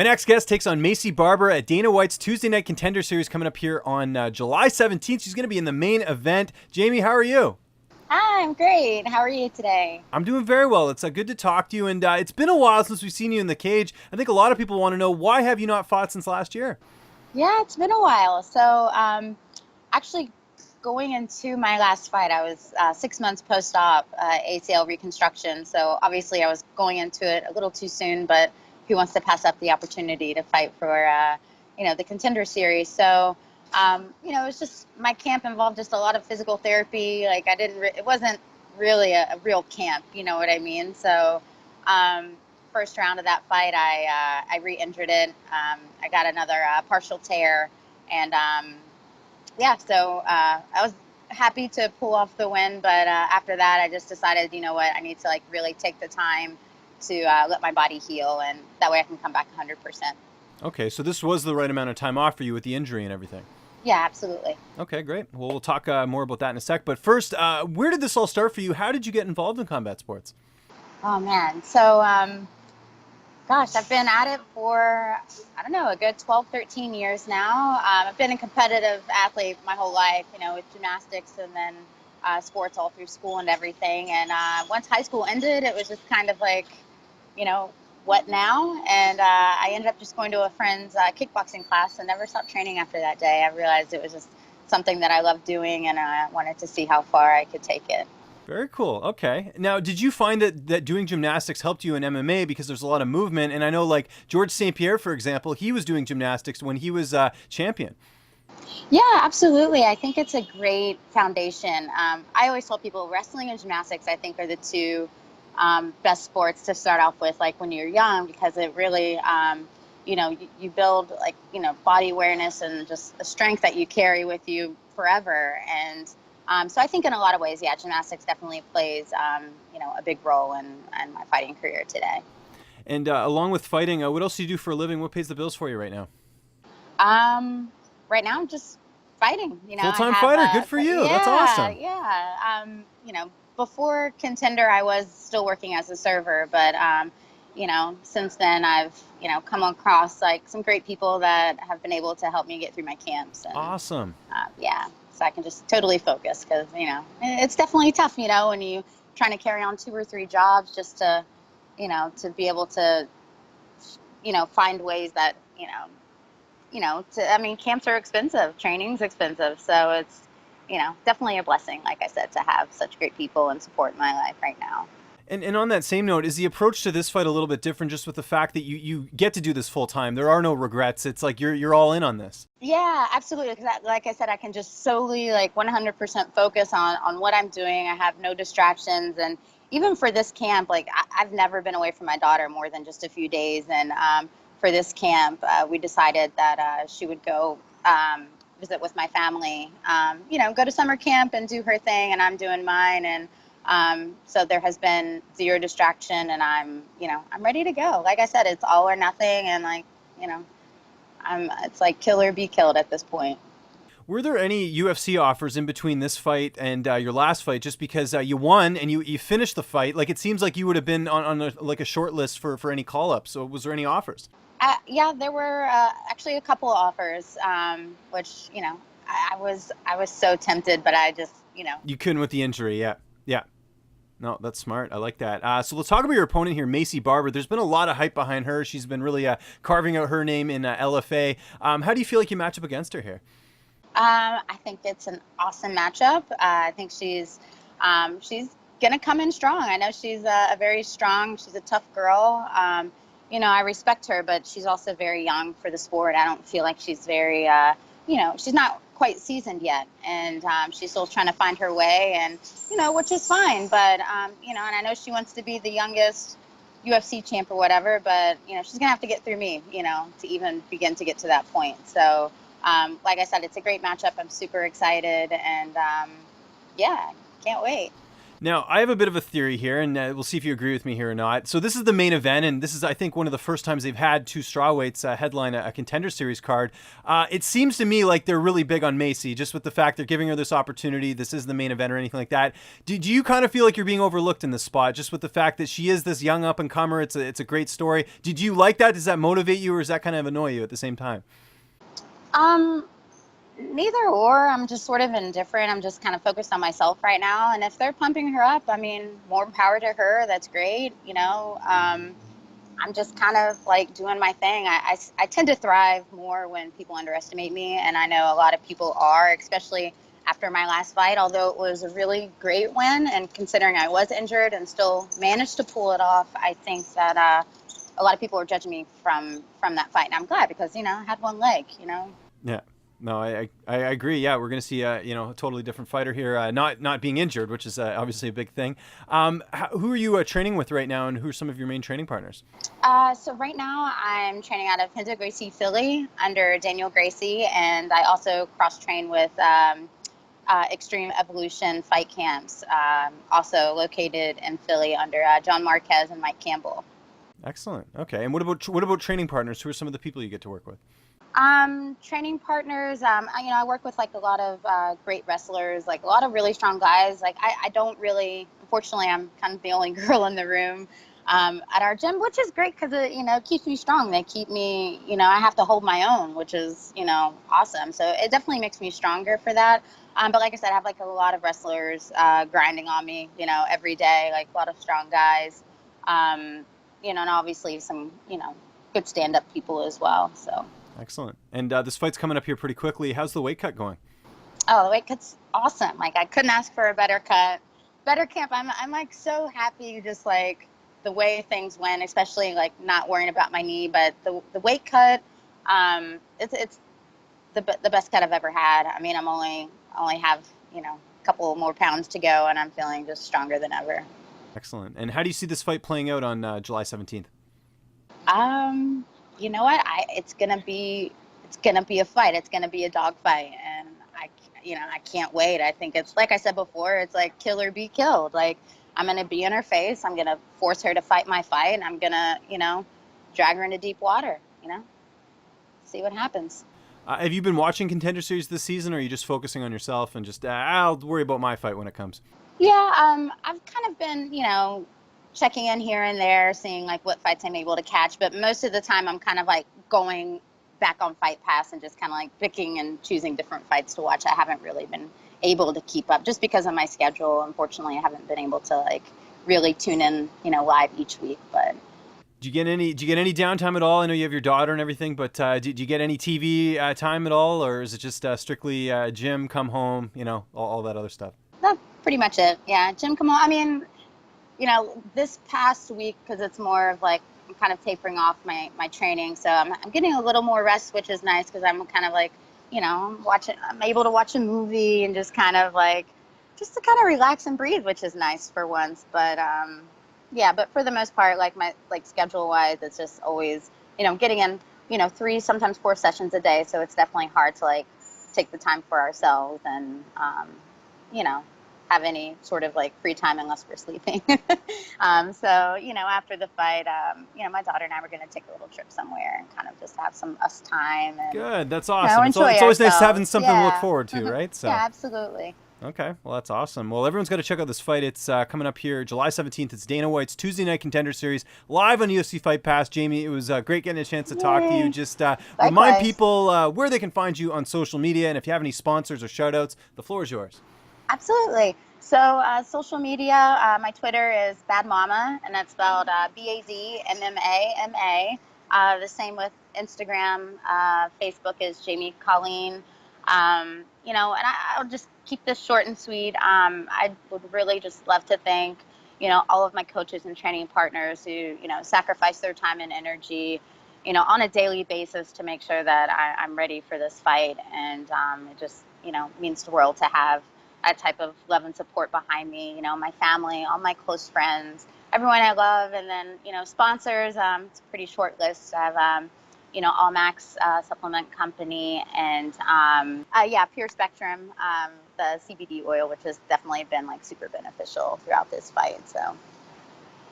My next guest takes on Maycee Barber at Dana White's Tuesday Night Contender Series coming up here on July 17th. She's going to be in the main event. Jamie, how are you? Hi, I'm great. How are you today? I'm doing very well. It's good to talk to you, and it's been a while since we've seen you in the cage. I think a lot of people want to know, why have you not fought since last year? Yeah, it's been a while. Actually, going into my last fight, I was 6 months post-op ACL reconstruction. So obviously, I was going into it a little too soon. But who wants to pass up the opportunity to fight for, the Contender Series? So, it was just my camp involved just a lot of physical therapy. Like it wasn't really a real camp. You know what I mean? So. First round of that fight, I re-injured it. I got another partial tear, and I was happy to pull off the win. But after that, I just decided, you know what, I need to really take the time to let my body heal, and that way I can come back 100%. Okay, so this was the right amount of time off for you with the injury and everything. Yeah, absolutely. Okay, great. Well, we'll talk more about that in a sec. But first, where did this all start for you? How did you get involved in combat sports? Oh man, so gosh, I've been at it for, I don't know, a good 12, 13 years now. I've been a competitive athlete my whole life, with gymnastics and then sports all through school and everything. And once high school ended, it was just kind of like, what now? And I ended up just going to a friend's kickboxing class and never stopped training after that day. I realized it was just something that I loved doing, and I wanted to see how far I could take it. Very cool. Okay. Now, did you find that doing gymnastics helped you in MMA because there's a lot of movement? And I know, like George St. Pierre, for example, he was doing gymnastics when he was champion. Yeah, absolutely. I think it's a great foundation. I always tell people wrestling and gymnastics, I think, are the two best sports to start off with, like when you're young, because it really, you build body awareness and just the strength that you carry with you forever. And so I think in a lot of ways, yeah, gymnastics definitely plays, a big role in my fighting career today. And along with fighting, what else do you do for a living? What pays the bills for you right now? Right now I'm just fighting. I Full-time have, fighter. Good for you. That's yeah, awesome. yeah. Before Contender, I was still working as a server, but since then I've, come across some great people that have been able to help me get through my camps, and Awesome. yeah, so I can just totally focus because it's definitely tough, when you trying to carry on 2 or 3 jobs just to, to be able to, find ways that I mean, camps are expensive, training's expensive, so it's definitely a blessing, like I said, to have such great people and support in my life right now. And on that same note, is the approach to this fight a little bit different, just with the fact that you get to do this full time? There are no regrets. It's like you're all in on this. Yeah, absolutely. Because like I said, I can just solely 100% focus on what I'm doing. I have no distractions. And even for this camp, I've never been away from my daughter more than just a few days. And for this camp, we decided that she would go visit with my family, go to summer camp and do her thing, and I'm doing mine. And so there has been zero distraction, and I'm ready to go. Like I said, it's all or nothing. And it's like kill or be killed at this point. Were there any UFC offers in between this fight and your last fight, just because you won and you finished the fight? Like, it seems like you would have been on a short list for any call-ups. So was there any offers? Yeah, there were actually a couple of offers, which, I was so tempted, but I just. You couldn't with the injury. Yeah. Yeah. No, that's smart. I like that. So let's talk about your opponent here, Maycee Barber. There's been a lot of hype behind her. She's been really carving out her name in LFA. How do you feel like you match up against her here? I think it's an awesome matchup. I think she's gonna come in strong. I know she's she's a tough girl. I respect her, but she's also very young for the sport. I don't feel like she's very, she's not quite seasoned yet, and she's still trying to find her way, and which is fine. But and I know she wants to be the youngest UFC champ or whatever, but she's gonna have to get through me, to even begin to get to that point. So, like I said, it's a great matchup. I'm super excited, and yeah, can't wait. Now, I have a bit of a theory here, and we'll see if you agree with me here or not. So this is the main event, and this is, I think, one of the first times they've had two strawweights headline a Contender Series card. It seems to me like they're really big on Maycee, just with the fact they're giving her this opportunity. This is the main event or anything like that. Do you kind of feel like you're being overlooked in this spot, just with the fact that she is this young up-and-comer? It's a great story. Did you like that? Does that motivate you, or does that kind of annoy you at the same time? Um, Neither or. I'm just sort of indifferent. I'm just kind of focused on myself right now. And if they're pumping her up, I mean, more power to her. That's great. I'm just kind of like doing my thing. I tend to thrive more when people underestimate me. And I know a lot of people are, especially after my last fight, although it was a really great win. And considering I was injured and still managed to pull it off, I think that a lot of people are judging me from that fight. And I'm glad because, I had one leg. Yeah. No, I agree. Yeah, we're going to see a totally different fighter here, not being injured, which is obviously a big thing. Who are you training with right now, and who are some of your main training partners? So right now I'm training out of Hinda Gracie, Philly, under Daniel Gracie, and I also cross train with Extreme Evolution Fight Camps, also located in Philly under John Marquez and Mike Campbell. Excellent. Okay, and what about training partners? Who are some of the people you get to work with? Training partners, I work with like a lot of great wrestlers, like a lot of really strong guys. Like I don't really, unfortunately, I'm kind of the only girl in the room at our gym, which is great because it keeps me strong. They keep me, I have to hold my own, which is, awesome. So it definitely makes me stronger for that. But like I said, I have like a lot of wrestlers grinding on me, every day, like a lot of strong guys, and obviously some, good stand-up people as well. So. Excellent. And this fight's coming up here pretty quickly. How's the weight cut going? Oh, the weight cut's awesome. Like I couldn't ask for a better cut, better camp. I'm like so happy, just like the way things went, especially like not worrying about my knee. But the weight cut, it's the best cut I've ever had. I mean, only have a couple more pounds to go, and I'm feeling just stronger than ever. Excellent. And how do you see this fight playing out on July 17th? You know what? It's gonna be a fight. It's gonna be a dog fight, and I can't wait. I think it's like I said before. It's like kill or be killed. Like I'm gonna be in her face. I'm gonna force her to fight my fight, and I'm gonna drag her into deep water. See what happens. Have you been watching Contender Series this season, or are you just focusing on yourself and just I'll worry about my fight when it comes? Yeah, I've kind of been checking in here and there, seeing like what fights I'm able to catch. But most of the time, I'm kind of like going back on Fight Pass and just kind of like picking and choosing different fights to watch. I haven't really been able to keep up just because of my schedule. Unfortunately, I haven't been able to like really tune in, live each week. But do you get any downtime at all? I know you have your daughter and everything, but do you get any TV time at all, or is it just strictly gym, come home, all that other stuff? that's pretty much it. Yeah, Jim, come on. I mean, this past week, because it's more of like I'm kind of tapering off my training, so I'm getting a little more rest, which is nice because I'm kind of like, I'm able to watch a movie and just kind of like, just to kind of relax and breathe, which is nice for once. But yeah, but for the most part, like my schedule wise, it's just always, getting in, 3, sometimes 4 sessions a day, so it's definitely hard to like take the time for ourselves and have any sort of like free time unless we're sleeping. So, after the fight, my daughter and I were going to take a little trip somewhere and kind of just have some us time. And, good. That's awesome. It's enjoy always nice ourselves. having something to look Yeah. forward to, right? So. Yeah, absolutely. Okay, well, that's awesome. Well, everyone's got to check out this fight. It's coming up here July 17th. It's Dana White's Tuesday Night Contender Series live on UFC Fight Pass. Jamie, it was great getting a chance to talk to you. Just remind people where they can find you on social media, and if you have any sponsors or shout-outs, the floor is yours. Absolutely. So social media, my Twitter is Bad Mama, and that's spelled BAZMMAMA. The same with Instagram. Facebook is Jamie Colleen. And I'll just keep this short and sweet. I would really just love to thank, all of my coaches and training partners who, sacrifice their time and energy, on a daily basis to make sure that I'm ready for this fight. And it just, means the world to have that type of love and support behind me, my family, all my close friends, everyone I love. And then, sponsors, it's a pretty short list. I have All Max supplement company, and yeah, Pure Spectrum, the CBD oil, which has definitely been like super beneficial throughout this fight. So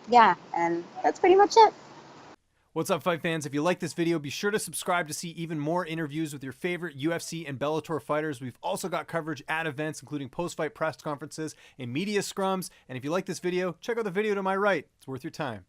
yeah, and that's pretty much it. What's up, fight fans? If you like this video, be sure to subscribe to see even more interviews with your favorite UFC and Bellator fighters. We've also got coverage at events, including post-fight press conferences and media scrums. And if you like this video, check out the video to my right. It's worth your time.